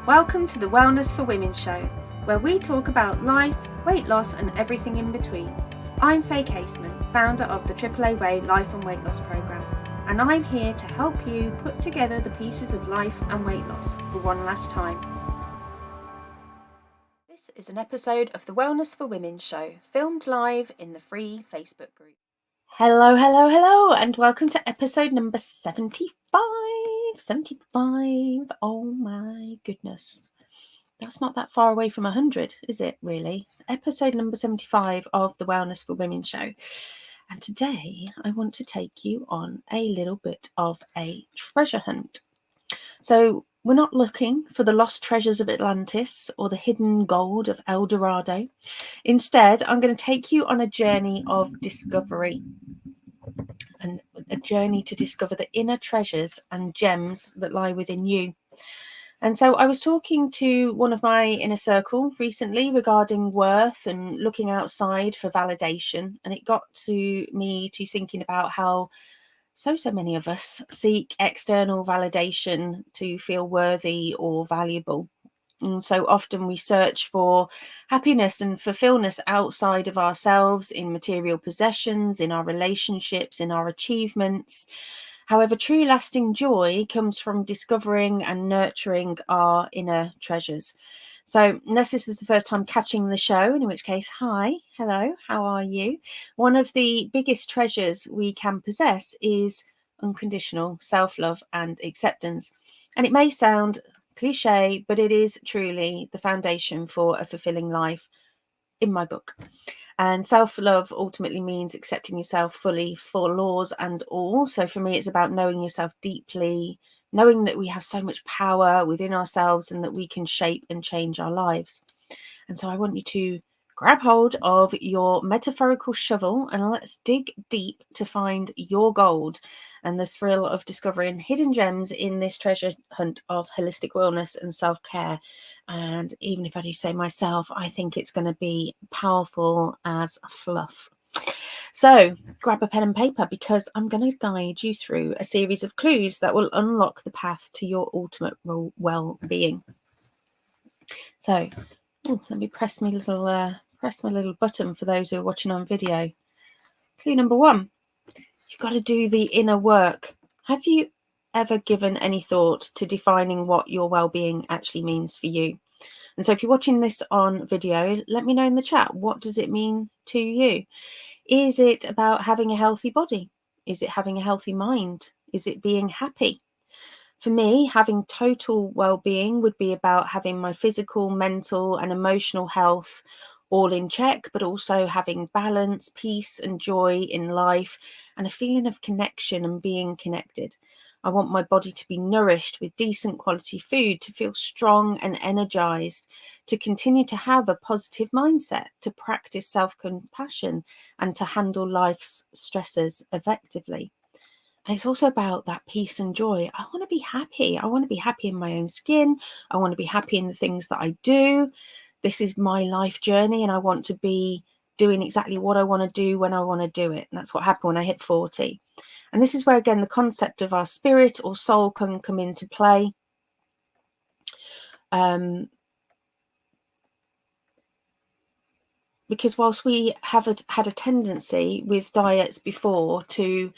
Welcome to the Wellness for Women show, where we talk about life, weight loss and everything in between. I'm Faye Caseman, founder of the AAA Way Life and Weight Loss Programme, and I'm here to help you put together the pieces of life and weight loss for one last time. This is an episode of the Wellness for Women show, filmed live in the free Facebook group. Hello, and welcome to episode number 75. 75. Oh my goodness. That's not that far away from 100, is it, really? Episode number 75 of the Wellness for Women show. And today I want to take you on a little bit of a treasure hunt. So we're not looking for the lost treasures of Atlantis or the hidden gold of El Dorado. Instead, I'm going to take you on a journey of discovery, and a journey to discover the inner treasures and gems that lie within you. And so I was talking to one of my inner circle recently regarding worth and looking outside for validation. And it got to me to thinking about how so many of us seek external validation to feel worthy or valuable. And so often we search for happiness and fulfillment outside of ourselves, in material possessions, in our relationships, in our achievements. However, true lasting joy comes from discovering and nurturing our inner treasures. So unless this is the first time catching the show, in which case, hi, hello, how are you? One of the biggest treasures we can possess is unconditional self-love and acceptance. And it may sound cliche, but it is truly the foundation for a fulfilling life in my book. And self-love ultimately means accepting yourself fully, flaws and all. So for me, it's about knowing yourself deeply, knowing that we have so much power within ourselves and that we can shape and change our lives. And so I want you to grab hold of your metaphorical shovel and let's dig deep to find your gold and the thrill of discovering hidden gems in this treasure hunt of holistic wellness and self-care. And even if I do say myself, I think it's going to be powerful as fluff. So grab a pen and paper, because I'm going to guide you through a series of clues that will unlock the path to your ultimate well-being. So let me press my little button for those who are watching on video. Clue number 1, you've got to do the inner work. Have you ever given any thought to defining what your well-being actually means for you? And so if you're watching this on video, let me know in the chat, what does it mean to you? Is it about having a healthy body? Is it having a healthy mind? Is it being happy? For me, having total well-being would be about having my physical, mental and emotional health all in check, but also having balance, peace and joy in life and a feeling of connection and being connected. I want my body to be nourished with decent quality food, to feel strong and energized, to continue to have a positive mindset, to practice self-compassion and to handle life's stresses effectively. And it's also about that peace and joy. I want to be happy. I want to be happy in my own skin. I want to be happy in the things that I do. This is my life journey and I want to be doing exactly what I want to do when I want to do it. And that's what happened when I hit 40. And this is where, again, the concept of our spirit or soul can come into play. Because whilst we have had a tendency with diets before to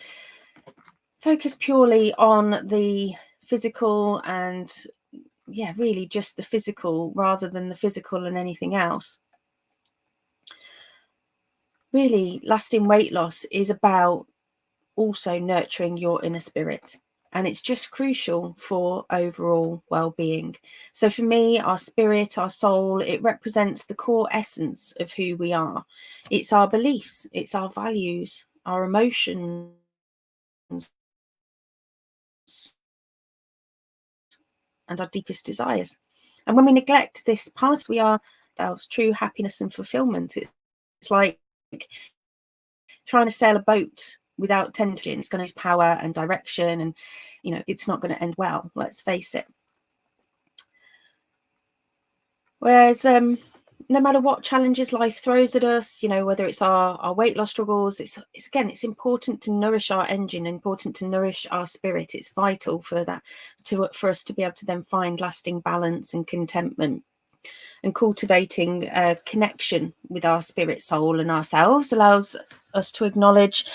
focus purely on the physical and really just the physical rather than the physical and anything else. Really, lasting weight loss is about also nurturing your inner spirit, and it's just crucial for overall well-being. So for me, our spirit, our soul, it represents the core essence of who we are. It's our beliefs, it's our values, our emotions, and our deepest desires. And when we neglect this part, we are ourselves true happiness and fulfillment. It's like trying to sail a boat without tension. It's going to lose power and direction, and it's not going to end well, let's face it. Whereas no matter what challenges life throws at us, whether it's our weight loss struggles, it's important to nourish our engine, important to nourish our spirit. It's vital for that, for us to be able to then find lasting balance and contentment. And cultivating a connection with our spirit, soul, and ourselves allows us to acknowledge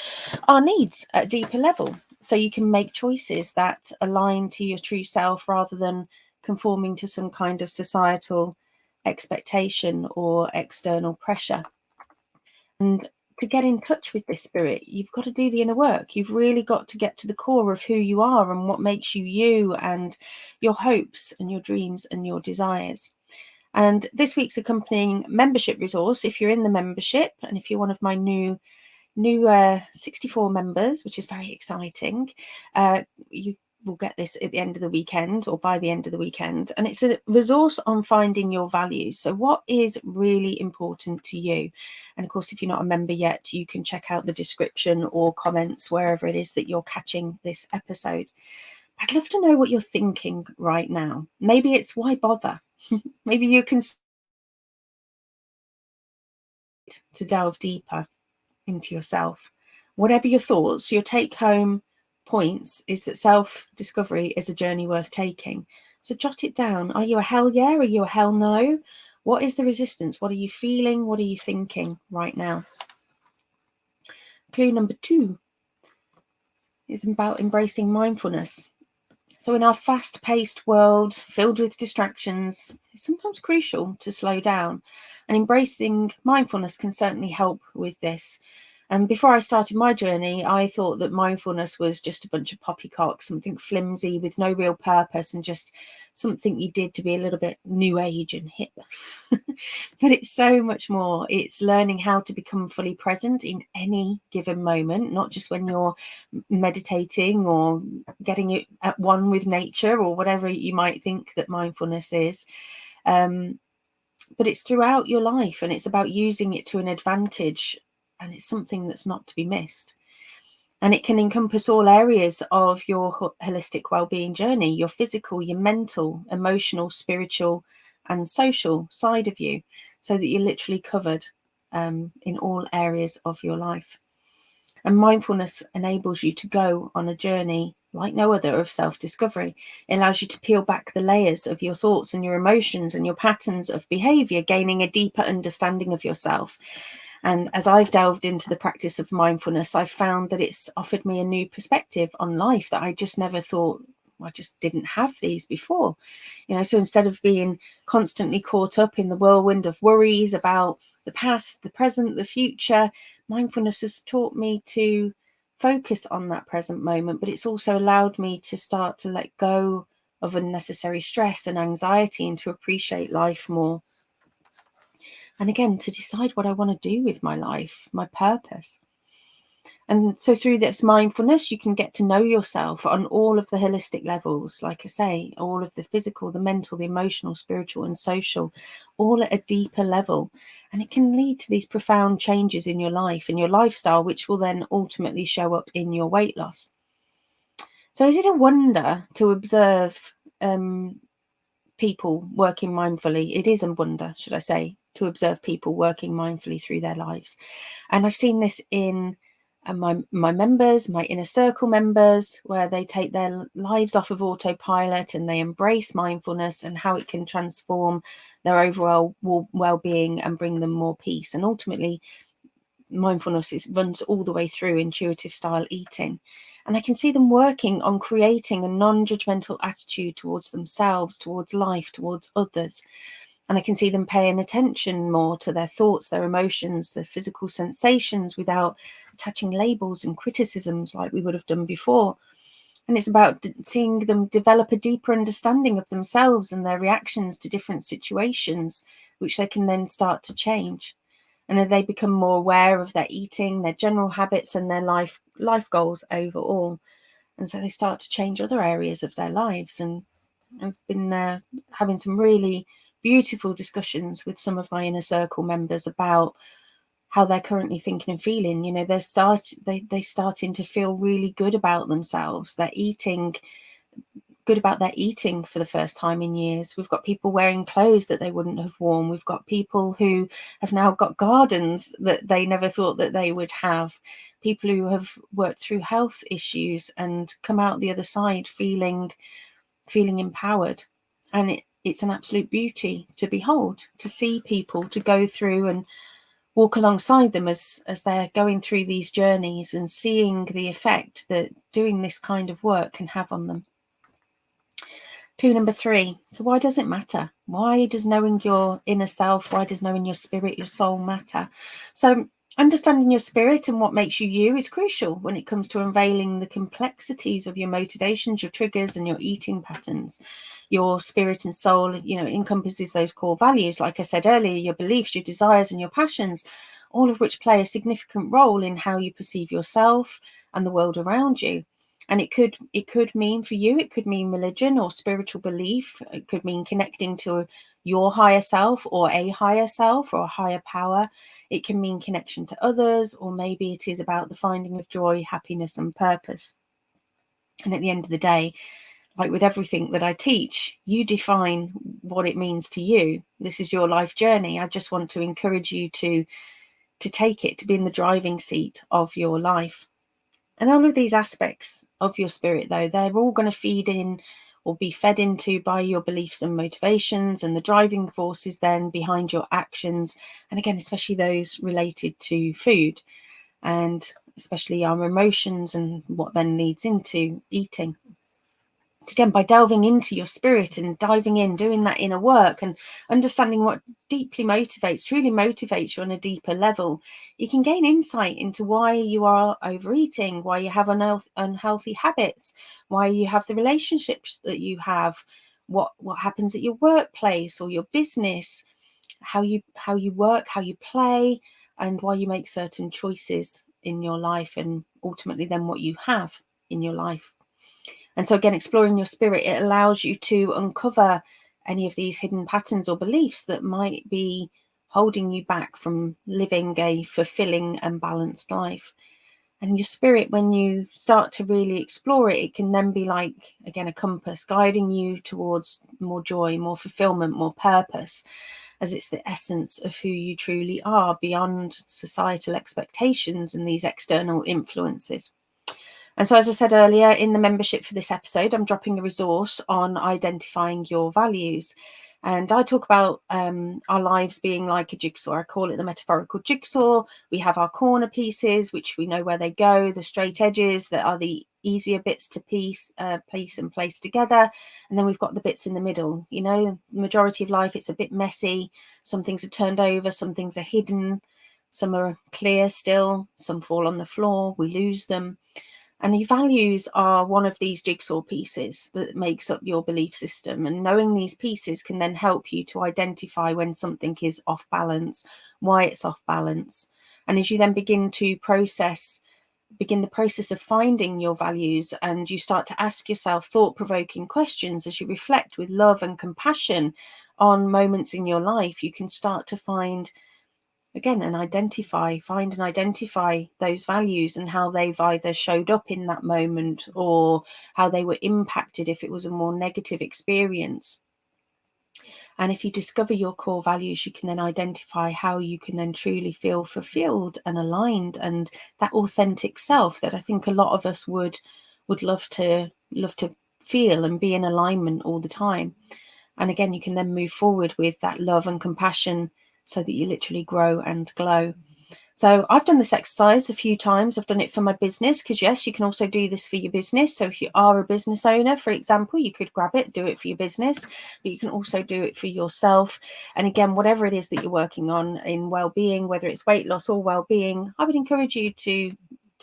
our needs at a deeper level. So you can make choices that align to your true self rather than conforming to some kind of societal expectation or external pressure. And to get in touch with this spirit, you've got to do the inner work. You've really got to get to the core of who you are and what makes you you, and your hopes and your dreams and your desires. And this week's accompanying membership resource, if you're in the membership and if you're one of my new 64 members, which is very exciting, you will get this at the end of the weekend or by the end of the weekend. And it's a resource on finding your values. So what is really important to you? And of course, if you're not a member yet, you can check out the description or comments wherever it is that you're catching this episode. I'd love to know what you're thinking right now. Maybe it's why bother? Maybe you can to delve deeper into yourself. Whatever your thoughts, your take-home points is that self-discovery is a journey worth taking. So jot it down. Are you a hell yeah? Are you a hell no? What is the resistance? What are you feeling? What are you thinking right now? Clue number 2 is about embracing mindfulness. So in our fast-paced world filled with distractions, it's sometimes crucial to slow down, and embracing mindfulness can certainly help with this. And before I started my journey, I thought that mindfulness was just a bunch of poppycock, something flimsy with no real purpose and just something you did to be a little bit new age and hip. But it's so much more. It's learning how to become fully present in any given moment, not just when you're meditating or getting it at one with nature or whatever you might think that mindfulness is. But it's throughout your life, and it's about using it to an advantage. And it's something that's not to be missed. And it can encompass all areas of your holistic well-being journey, your physical, your mental, emotional, spiritual, and social side of you, so that you're literally covered in all areas of your life. And mindfulness enables you to go on a journey like no other of self-discovery. It allows you to peel back the layers of your thoughts and your emotions and your patterns of behavior, gaining a deeper understanding of yourself. And as I've delved into the practice of mindfulness, I've found that it's offered me a new perspective on life that I just never thought, I just didn't have these before. So instead of being constantly caught up in the whirlwind of worries about the past, the present, the future, mindfulness has taught me to focus on that present moment, but it's also allowed me to start to let go of unnecessary stress and anxiety and to appreciate life more. And again, to decide what I want to do with my life, my purpose. And so through this mindfulness, you can get to know yourself on all of the holistic levels, like I say, all of the physical, the mental, the emotional, spiritual, and social, all at a deeper level. And it can lead to these profound changes in your life and your lifestyle, which will then ultimately show up in your weight loss. So is it a wonder to observe people working mindfully? It is a wonder, should I say, to observe people working mindfully through their lives. And I've seen this in my members, my inner circle members, where they take their lives off of autopilot and they embrace mindfulness and how it can transform their overall well-being and bring them more peace. And ultimately, mindfulness runs all the way through intuitive style eating. And I can see them working on creating a non-judgmental attitude towards themselves, towards life, towards others. And I can see them paying attention more to their thoughts, their emotions, their physical sensations without attaching labels and criticisms like we would have done before. And it's about seeing them develop a deeper understanding of themselves and their reactions to different situations, which they can then start to change. And they become more aware of their eating, their general habits, and their life goals overall. And so they start to change other areas of their lives. And I've been having some really beautiful discussions with some of my inner circle members about how they're currently thinking and feeling. They're starting to feel really good about themselves. They're eating good about their eating for the first time in years. We've got people wearing clothes that they wouldn't have worn. We've got people who have now got gardens that they never thought that they would have. People who have worked through health issues and come out the other side feeling empowered. And it's an absolute beauty to behold, to see people, to go through and walk alongside them as they're going through these journeys and seeing the effect that doing this kind of work can have on them. Clue number 3. So why does it matter? Why does knowing your inner self, why does knowing your spirit, your soul matter? So understanding your spirit and what makes you you is crucial when it comes to unveiling the complexities of your motivations, your triggers, and your eating patterns. Your spirit and soul, encompasses those core values, like I said earlier, your beliefs, your desires, and your passions, all of which play a significant role in how you perceive yourself and the world around you. And it could mean for you, it could mean religion or spiritual belief. It could mean connecting to your higher self or a higher self or a higher power. It can mean connection to others, or maybe it is about the finding of joy, happiness, and purpose. And at the end of the day, like with everything that I teach, you define what it means to you. This is your life journey. I just want to encourage you to take it, to be in the driving seat of your life. And all of these aspects of your spirit, though, they're all going to feed in or be fed into by your beliefs and motivations, and the driving forces then behind your actions. And again, especially those related to food, and especially our emotions and what then leads into eating. Again, by delving into your spirit and diving in, doing that inner work and understanding what truly motivates you on a deeper level, you can gain insight into why you are overeating, why you have unhealthy habits, why you have the relationships that you have, what happens at your workplace or your business, how you work, how you play, and why you make certain choices in your life, and ultimately then what you have in your life. And so again, exploring your spirit, it allows you to uncover any of these hidden patterns or beliefs that might be holding you back from living a fulfilling and balanced life. And your spirit, when you start to really explore it, it can then be like, again, a compass guiding you towards more joy, more fulfillment, more purpose, as it's the essence of who you truly are beyond societal expectations and these external influences. And so, as I said earlier, in the membership for this episode, I'm dropping a resource on identifying your values. And I talk about our lives being like a jigsaw. I call it the metaphorical jigsaw. We have our corner pieces, which we know where they go, the straight edges that are the easier bits to place and place together. And then we've got the bits in the middle. The majority of life, it's a bit messy. Some things are turned over, some things are hidden, some are clear still, some fall on the floor, we lose them. And your values are one of these jigsaw pieces that makes up your belief system. And knowing these pieces can then help you to identify when something is off balance, why it's off balance. And as you then begin the process of finding your values, and you start to ask yourself thought-provoking questions as you reflect with love and compassion on moments in your life, you can start to find and identify those values and how they've either showed up in that moment or how they were impacted if it was a more negative experience. And if you discover your core values, you can then identify how you can then truly feel fulfilled and aligned, and that authentic self that I think a lot of us would love to feel and be in alignment all the time. And again, you can then move forward with that love and compassion so that you literally grow and glow. So I've done this exercise a few times. I've done it for my business, because yes, you can also do this for your business. So if you are a business owner, for example, you could grab it, do it for your business, but you can also do it for yourself. And again, whatever it is that you're working on in well-being, whether it's weight loss or well-being, I would encourage you to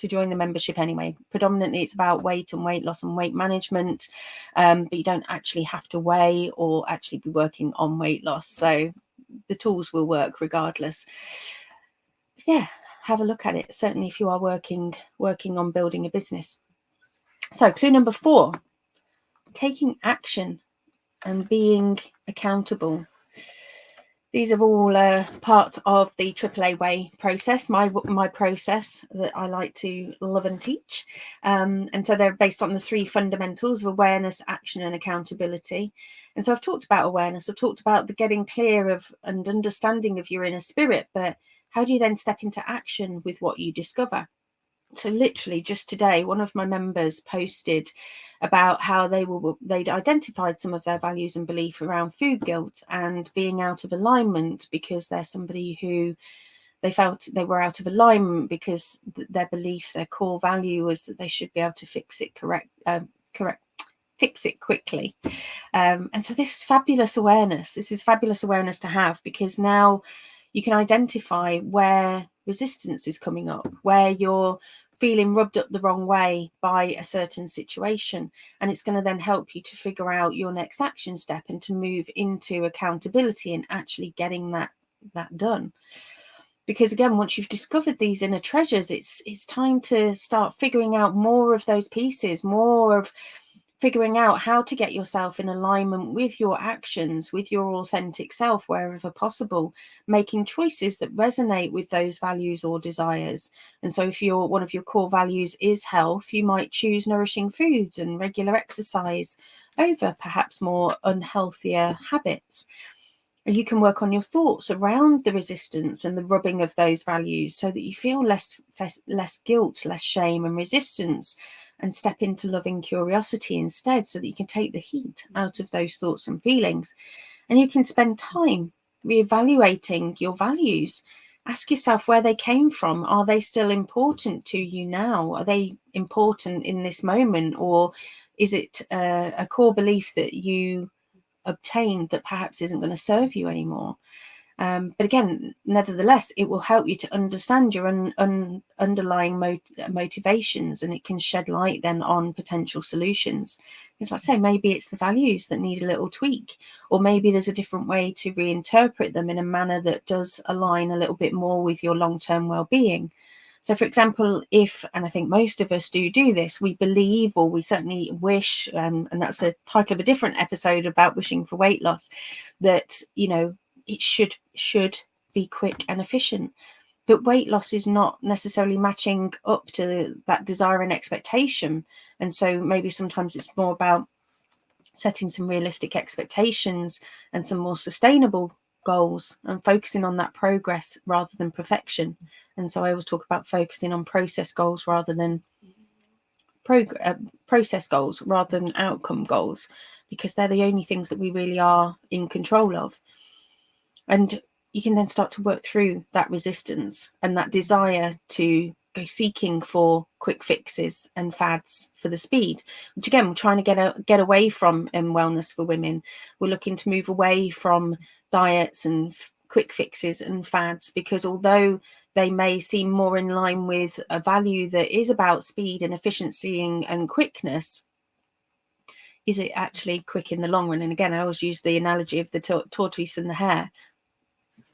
join the membership anyway. Predominantly it's about weight and weight loss and weight management, but you don't actually have to weigh or actually be working on weight loss. So the tools will work regardless. Yeah, have a look at it, certainly if you are working on building a business. So clue number 4, taking action and being accountable. These are all parts of the AAA Way process, my process that I like to love and teach. And so they're based on the 3 fundamentals of awareness, action, and accountability. And so I've talked about awareness. I've talked about the getting clear of and understanding of your inner spirit. But how do you then step into action with what you discover? So literally just today, one of my members posted about how they'd identified some of their values and belief around food guilt and being out of alignment, because they're somebody who they felt they were out of alignment because their belief, their core value was that they should be able to fix it fix it quickly. And so this is fabulous awareness. This is fabulous awareness to have, because now you can identify where resistance is coming up, where you're feeling rubbed up the wrong way by a certain situation. And it's going to then help you to figure out your next action step and to move into accountability and actually getting that done. Because again, once you've discovered these inner treasures, it's time to start figuring out more of those pieces, more of figuring out how to get yourself in alignment with your actions, with your authentic self wherever possible, making choices that resonate with those values or desires. And so if one of your core values is health, you might choose nourishing foods and regular exercise over perhaps more unhealthier habits. And you can work on your thoughts around the resistance and the rubbing of those values so that you feel less guilt, less shame and resistance, and step into loving curiosity instead, so that you can take the heat out of those thoughts and feelings. And you can spend time reevaluating your values. Ask yourself where they came from. Are they still important to you now? Are they important in this moment? Or is it a core belief that you obtained that perhaps isn't going to serve you anymore? But again, nevertheless, it will help you to understand your underlying motivations, and it can shed light then on potential solutions. Because like I say, maybe it's the values that need a little tweak, or maybe there's a different way to reinterpret them in a manner that does align a little bit more with your long-term well-being. So, for example, and I think most of us do this, we believe, or we certainly wish, and that's the title of a different episode about wishing for weight loss, that, it should be quick and efficient. But weight loss is not necessarily matching up to that desire and expectation. And so maybe sometimes it's more about setting some realistic expectations and some more sustainable goals and focusing on that progress rather than perfection. And so I always talk about focusing on process goals rather than process goals rather than outcome goals, because they're the only things that we really are in control of. And you can then start to work through that resistance and that desire to go seeking for quick fixes and fads for the speed, which again, we're trying to get away from in Wellness for Women. We're looking to move away from diets and quick fixes and fads, because although they may seem more in line with a value that is about speed and efficiency and quickness, is it actually quick in the long run? And again, I always use the analogy of the tortoise and the hare,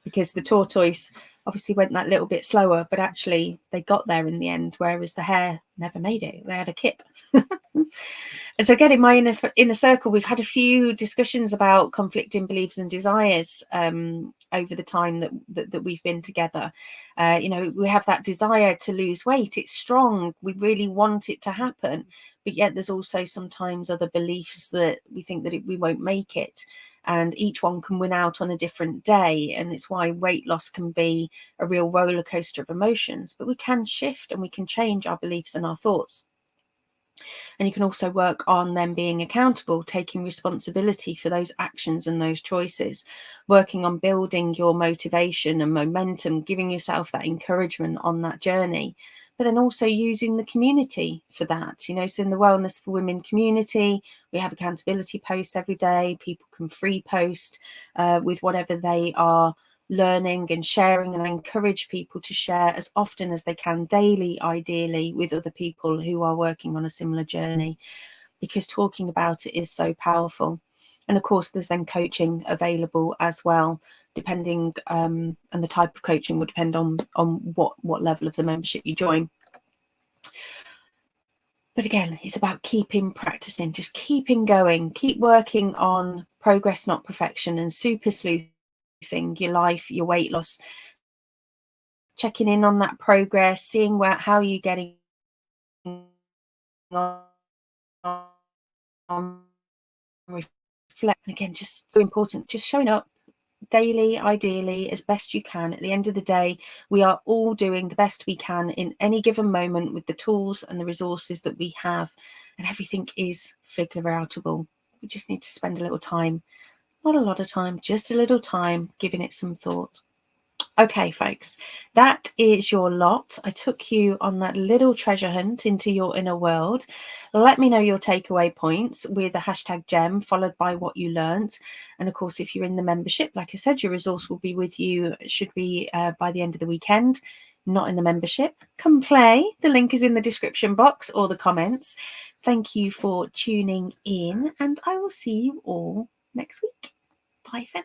because the tortoise obviously went that little bit slower, but actually they got there in the end, whereas the hare never made it. They had a kip. And so again, in my inner circle, we've had a few discussions about conflicting beliefs and desires over the time that we've been together. We have that desire to lose weight. It's strong. We really want it to happen. But yet there's also sometimes other beliefs that we think that we won't make it. And each one can win out on a different day. And it's why weight loss can be a real roller coaster of emotions. But we can shift and we can change our beliefs and our thoughts. And you can also work on them being accountable, taking responsibility for those actions and those choices, working on building your motivation and momentum, giving yourself that encouragement on that journey, but then also using the community for that. So in the Wellness for Women community, we have accountability posts every day. People can free post with whatever they are learning and sharing, and I encourage people to share as often as they can, daily ideally, with other people who are working on a similar journey, because talking about it is so powerful. And of course there's then coaching available as well, depending and the type of coaching will depend on what level of the membership you join. But again, it's about keeping practicing, just keeping going, keep working on progress, not perfection, and super sleuth your life, your weight loss, checking in on that progress, seeing how you're getting on, reflect. And again, just so important, just showing up daily, ideally, as best you can. At the end of the day, we are all doing the best we can in any given moment with the tools and the resources that we have, and everything is figure outable. We just need to spend a little time, not a lot of time, just a little time giving it some thought. Okay, folks, that is your lot. I took you on that little treasure hunt into your inner world. Let me know your takeaway points with a hashtag gem followed by what you learnt. And of course, if you're in the membership, like I said, your resource will be with you, should be by the end of the weekend. Not in the membership, come play. The link is in the description box or the comments. Thank you for tuning in, and I will see you all next week. Bye for now.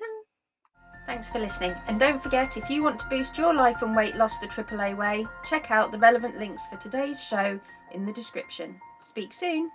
Thanks for listening, and don't forget, if you want to boost your life and weight loss the AAA way, check out the relevant links for today's show in the description. Speak soon.